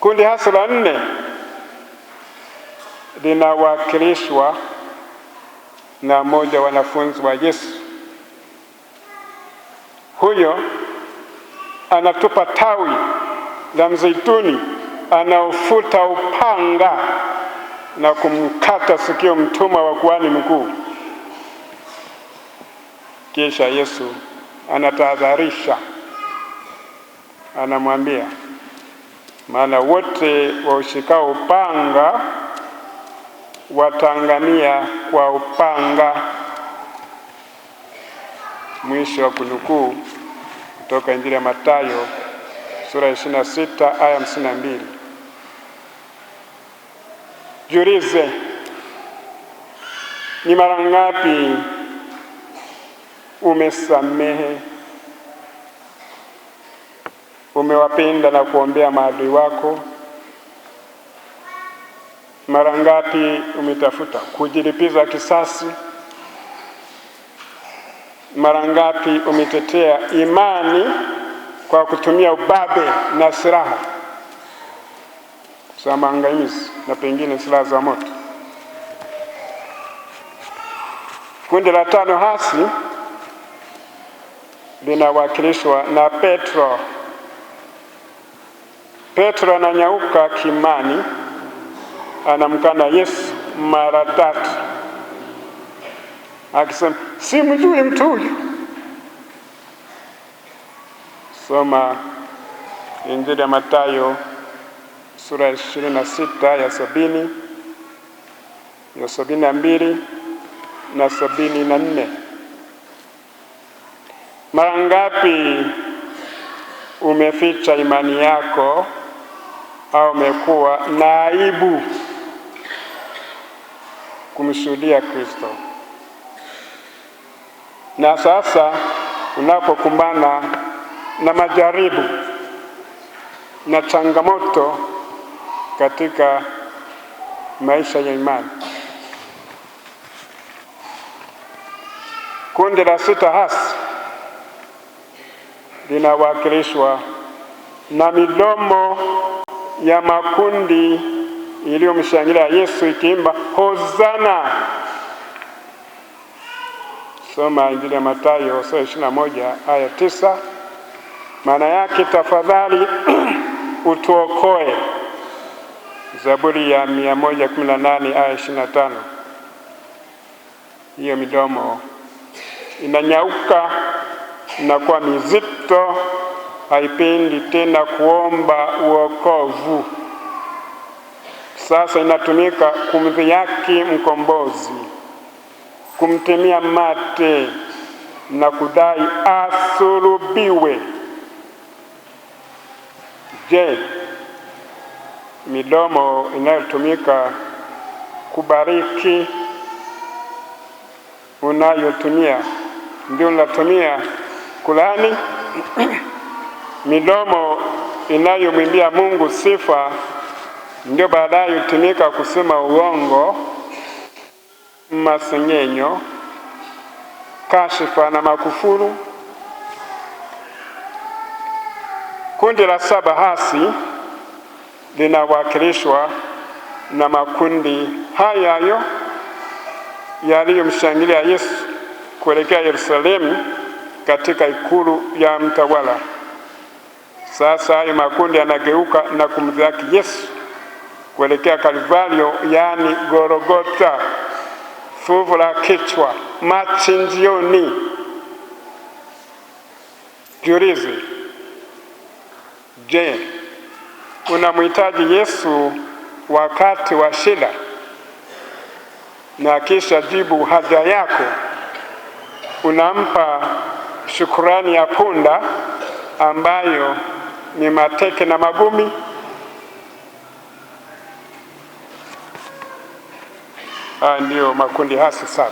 Kundi hasi la 4 linawakilishwa na mmoja wanafunzi wa Yesu. Huyo anatupa tawi la mzeituni, anaofuta upanga na kumkata sikio mtumwa wa kuhani mkuu. Kisha Yesu anatahadharisha, anamwambia, maana wote waushikao upanga wataangamia kwa upanga. Mwisho wa kunukuu kutoka Injili ya Mathayo sura 26 aya 52. Jiulize, ni mara ngapi umesamehe, umewapenda na kuombea maadui wako? Mara ngapi umetafuta kujilipiza kisasi? Mara ngapi umetetea imani kwa kutumia ubabe na silaha za maangamizi na pengine silaha za moto? Kundi la 5 hasi linawakilishwa na Petro. Petro ananyauka kimani, anamkana Yesu mara 3 akisema, simjui mtu huyu. Soma Injili ya Mathayo sura 26 ya 70, ya 72 na 74. Mara ngapi umeficha imani yako au umekuwa na aibu kumshuhudia Kristo? Na sasa unapokumbana na majaribu na changamoto katika maisha ya imani. Kundi la 6 hasi linawakilishwa na midomo ya makundi iliyomshangilia Yesu ikiimba Hosana. Soma Injili ya Mathayo sura 21 aya 9. Maana yake, tafadhali utuokoe. Zaburi ya 118 aya 25. Hiyo midomo inanyauka na kuwa mizito, haipendi tena kuomba uokovu. Sasa inatumika kumdhihaki mkombozi, kumtemea mate na kudai asulubiwe. Je, midomo inayotumika kubariki unayotumia ndio unatumia kulani? Midomo inayomwimbia Mungu sifa ndio baadaye hutumika kusema uongo, masengenyo, kashifa na makufuru. Kundi la 7 hasi linawakilishwa na makundi hayo yaliyomshangilia Yesu kuelekea Yerusalemu katika ikulu ya mtawala. Sasa hayo makundi yanageuka na kumdhihaki Yesu kuelekea Kalvario, yani Golgotha, fuvu la kichwa, machinjioni. Jiulize, je, unamhitaji Yesu wakati wa shida? Na kisha jibu haja yako unampa shukrani ya punda ambayo ni mateke na magumi? Ndio makundi hasi 7.